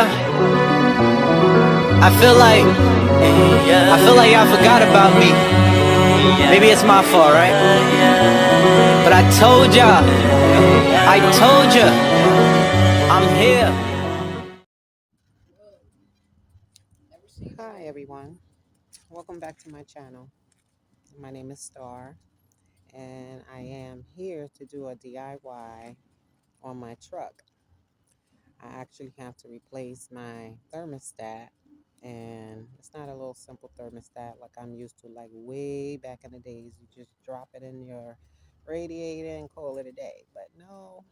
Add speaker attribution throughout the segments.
Speaker 1: ya. I feel like y'all forgot about me. Maybe it's my fault, right? But I told ya, I'm here.
Speaker 2: Hi everyone, welcome back to my channel. My name is Star and I am here to do a DIY on my truck. I actually have to replace my thermostat, and it's not a little simple thermostat like I'm used to, like way back in the days. You just drop it in your radiator and call it a day. But no,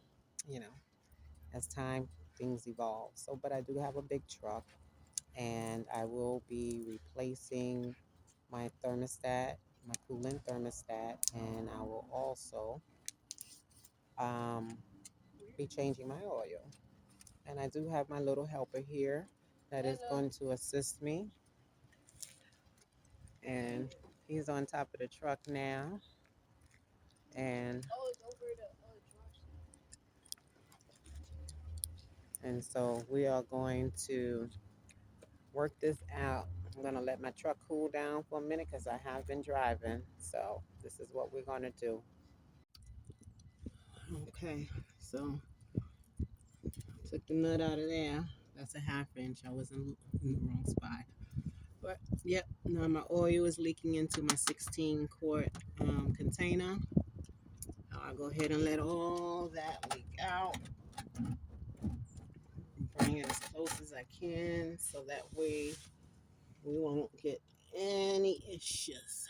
Speaker 2: as time things evolve. But I do have a big truck and I will be replacing my thermostat, my coolant thermostat, and I will also be changing my oil. And I do have my little helper here that is going to assist me. And he's on top of the truck now. And so we are going to work this out. I'm going to let my truck cool down for a minute because I have been driving. So this is what we're going to do. Okay, so took the nut out of there. That's a 1/2 inch. I was in the wrong spot. But yep, now my oil is leaking into my 16-quart container. I'll go ahead and let all that leak out. Bring it as close as I can so that way we won't get any issues.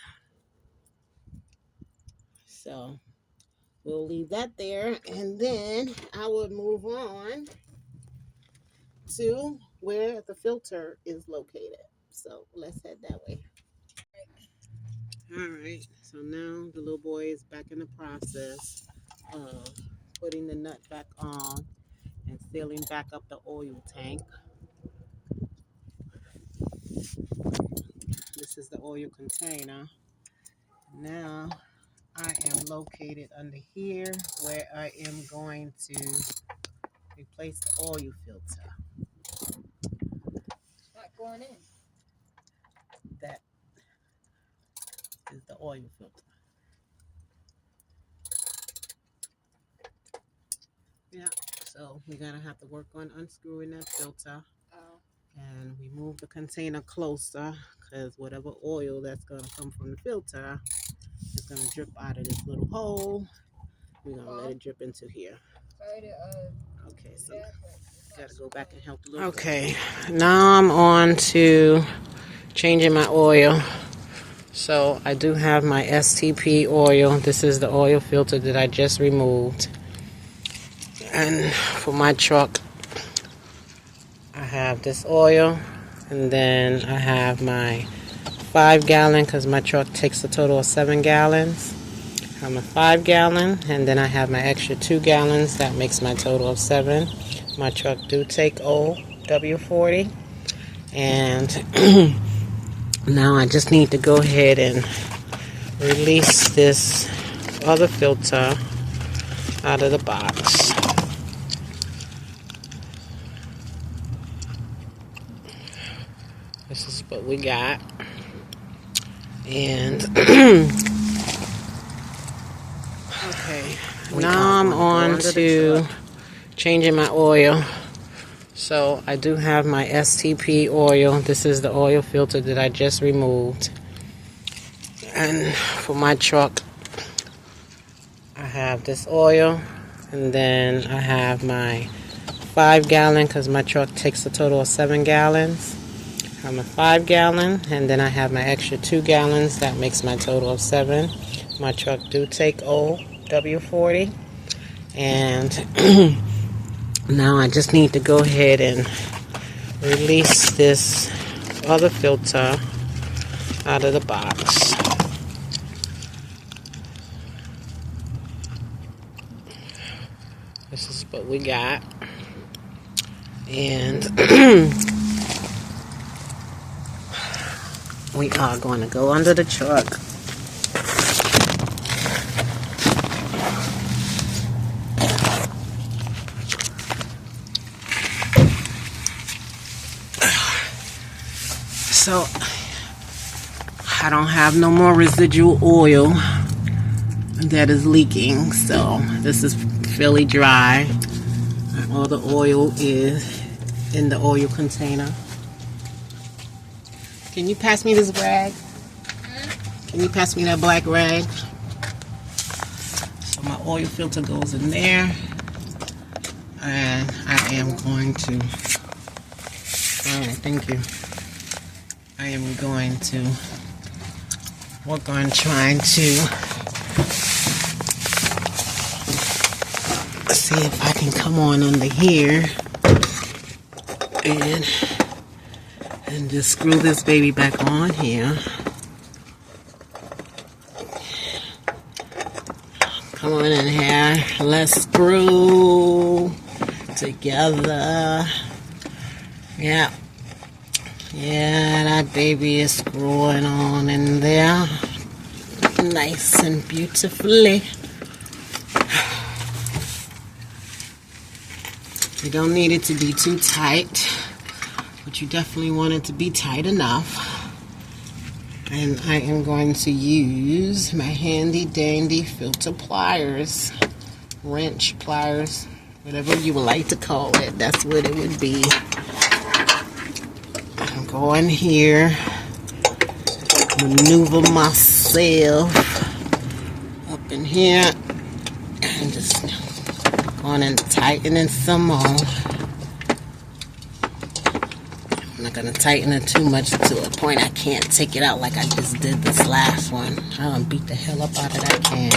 Speaker 2: So we'll leave that there, and then I would move on to where the filter is located. So let's head that way. All right, so now the little boy is back in the process of putting the nut back on and sealing back up the oil tank. This is the oil container. Now I am located under here where I am going to replace the oil filter.
Speaker 3: It's not going in.
Speaker 2: That is the oil filter. Yeah, so we're gonna have to work on unscrewing that filter. And we move the container closer because whatever oil that's gonna come from the filter is gonna drip out of this little hole. We're gonna let it drip into here. Okay, so gotta go back and help the little boy. Okay, now I'm on to changing my oil. So I do have my STP oil. This is the oil filter that I just removed. And for my truck, I have this oil, and then I have my 5-gallon because my truck takes a total of 7 gallons. I'm a 5-gallon, and then I have my extra 2 gallons. That makes my total of 7. My truck do take old W40, and now I just need to go ahead and release this other filter out of the box. This is what we got. And okay, now I'm on to changing my oil. So I do have my STP oil. This is the oil filter that I just removed. And for my truck, I have this oil, and then I have my 5-gallon because my truck takes a total of 7 gallons. I'm a 5-gallon, and then I have my extra 2 gallons. That makes my total of 7. My truck do take old W40, and now I just need to go ahead and release this other filter out of the box. This is what we got. And we are going to go under the truck. So I don't have no more residual oil that is leaking, so this is fairly dry. All the oil is in the oil container. Can you pass me this rag? Can you pass me that black rag? So my oil filter goes in there, and I am going to, thank you. I am going to work on trying to see if I can come on under here and just screw this baby back on here. Come on in here. Let's screw together. Yeah. Yeah, that baby is screwing on in there. Nice and beautifully. You don't need it to be too tight, but you definitely want it to be tight enough. And I am going to use my handy dandy filter pliers, wrench pliers, whatever you would like to call it. That's what it would be. I'm going here, maneuver myself up in here, and just going and tightening some more. I'm not going to tighten it too much to a point I can't take it out like I just did this last one. I done beat the hell up out of that can.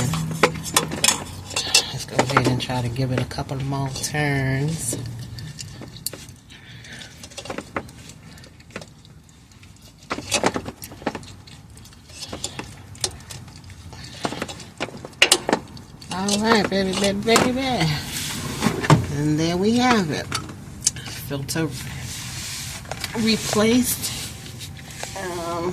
Speaker 2: Let's go ahead and try to give it a couple more turns. Alright, baby. And there we have it. Filter replaced. I'm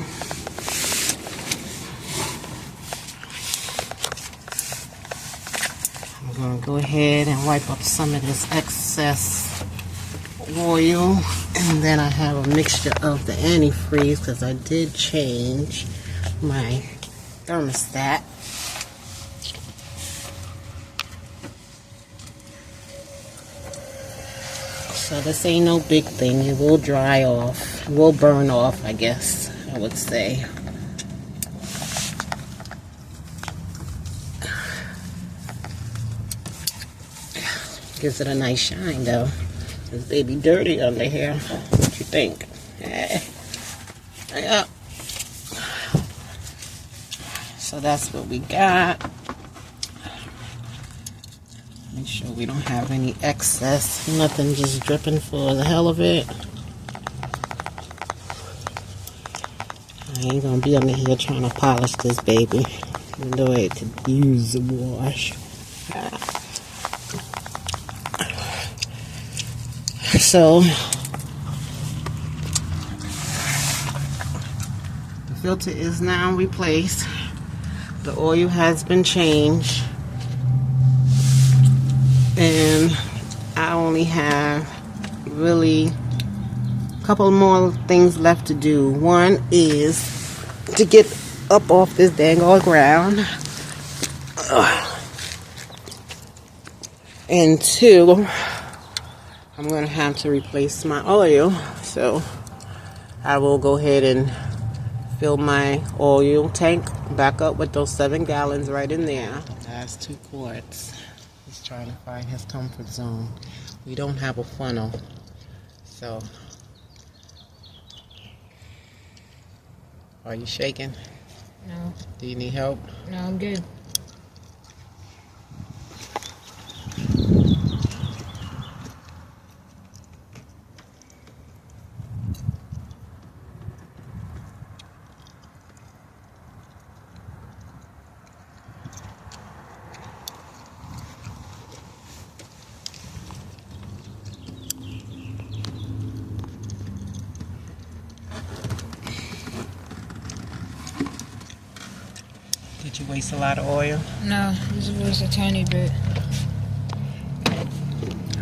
Speaker 2: going to go ahead and wipe up some of this excess oil. And then I have a mixture of the antifreeze because I did change my thermostat. So this ain't no big thing. It will dry off. It will burn off, I guess, I would say. Gives it a nice shine, though. This baby dirty under here. What you think? Yeah. So that's what we got. Make sure we don't have any excess. Nothing just dripping for the hell of it. I ain't gonna be under here trying to polish this baby, even though it could use a wash. So the filter is now replaced. The oil has been changed. And I only have really a couple more things left to do. One is to get up off this dang old ground. And two, I'm going to have to replace my oil. So I will go ahead and fill my oil tank back up with those 7 gallons right in there. That's 2 quarts. He's trying to find his comfort zone. We don't have a funnel, so. Are you shaking?
Speaker 3: No.
Speaker 2: Do you need help?
Speaker 3: No, I'm good.
Speaker 2: Did you waste a lot of oil?
Speaker 3: No, this was a tiny bit.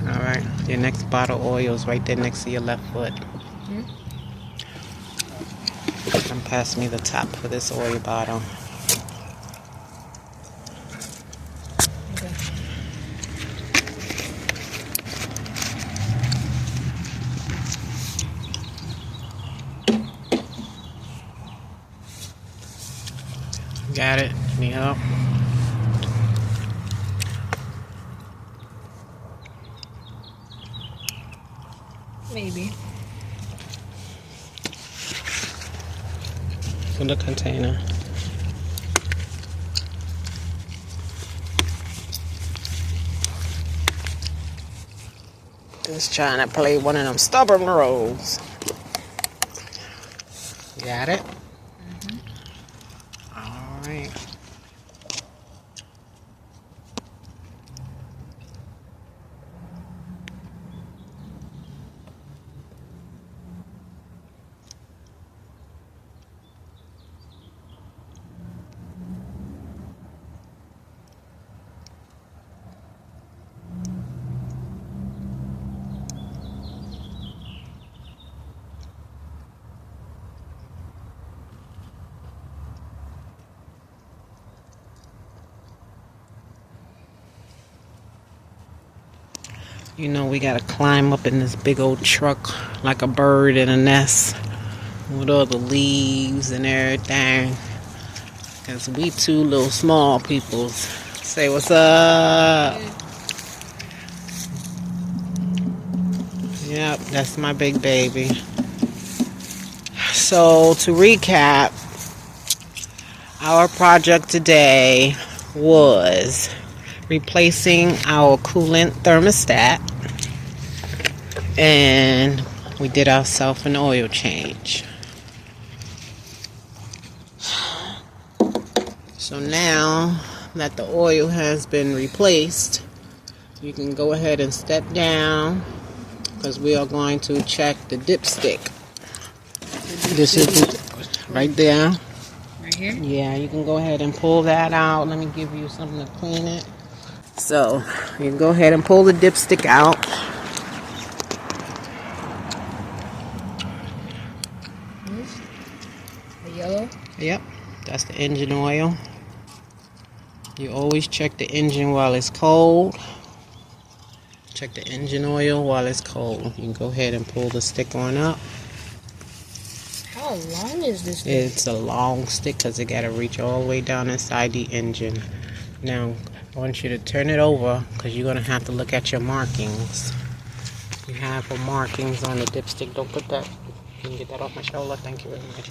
Speaker 2: Alright, your next bottle of oil is right there next to your left foot. And pass me the top for this oil bottle.
Speaker 3: Okay.
Speaker 2: Got it? Need help?
Speaker 3: Maybe.
Speaker 2: In the container. Just trying to play one of them stubborn roles. Got it? All right. You know, we gotta climb up in this big old truck like a bird in a nest with all the leaves and everything. Cause we two little small peoples. Say what's up. Yep, that's my big baby. So to recap, our project today was replacing our coolant thermostat, and we did ourselves an oil change. So now that the oil has been replaced, you can go ahead and step down because we are going to check the dipstick. This is right there.
Speaker 3: Right here?
Speaker 2: Yeah, you can go ahead and pull that out. Let me give you something to clean it. So you can go ahead and pull the dipstick out.
Speaker 3: This? The yellow?
Speaker 2: Yep, that's the engine oil. You always check the engine while it's cold. Check the engine oil while it's cold. You can go ahead and pull the stick on up.
Speaker 3: How long is this thing?
Speaker 2: It's a long stick because it got to reach all the way down inside the engine. Now, I want you to turn it over because you're going to have to look at your markings. You have the markings on the dipstick. Don't put that. Can you get that off my shoulder? Thank you very much.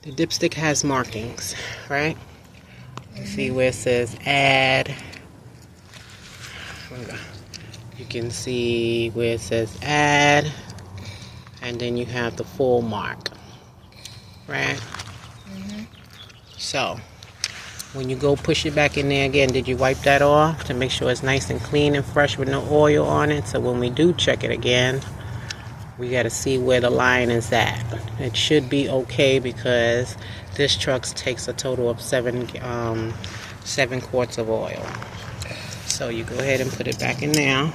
Speaker 2: The dipstick has markings, right? You see where it says add. You can see where it says add. And then you have the full mark, right? So, when you go push it back in there again, did you wipe that off to make sure it's nice and clean and fresh with no oil on it? So when we do check it again, we got to see where the line is at. It should be okay because this truck takes a total of 7 quarts of oil. So you go ahead and put it back in there.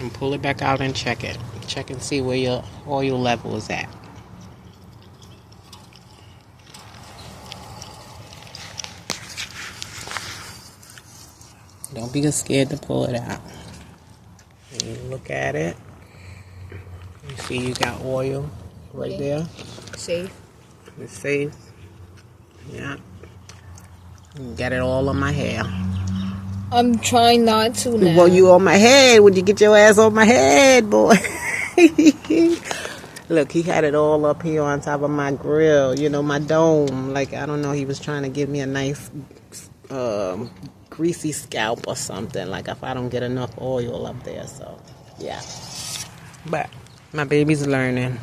Speaker 2: And pull it back out and check it. Check and see where your oil level is at. Don't be scared to pull it out. And you look at it. You see you got oil right there.
Speaker 3: Safe.
Speaker 2: It's safe. Yeah. You got it all on my hair.
Speaker 3: I'm trying not to now.
Speaker 2: Well, you on my head. Would you get your ass on my head, boy? Look, he had it all up here on top of my grill. You know, my dome. Like, I don't know. He was trying to give me a nice greasy scalp or something. Like, if I don't get enough oil up there. So, yeah. But my baby's learning.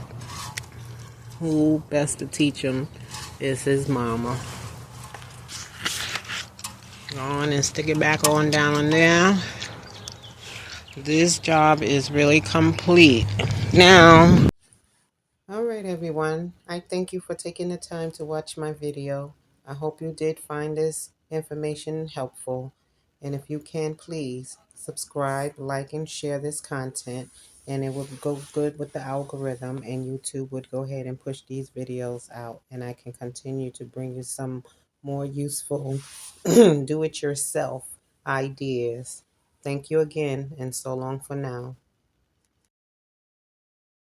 Speaker 2: Who best to teach him is his mama. Go on and stick it back on down there. This job is really complete. Now, all right, everyone. I thank you for taking the time to watch my video. I hope you did find this information helpful. And if you can, please subscribe, like, and share this content. And it will go good with the algorithm, and YouTube would go ahead and push these videos out. And I can continue to bring you some more useful do-it-yourself ideas. Thank you again, and so long for now.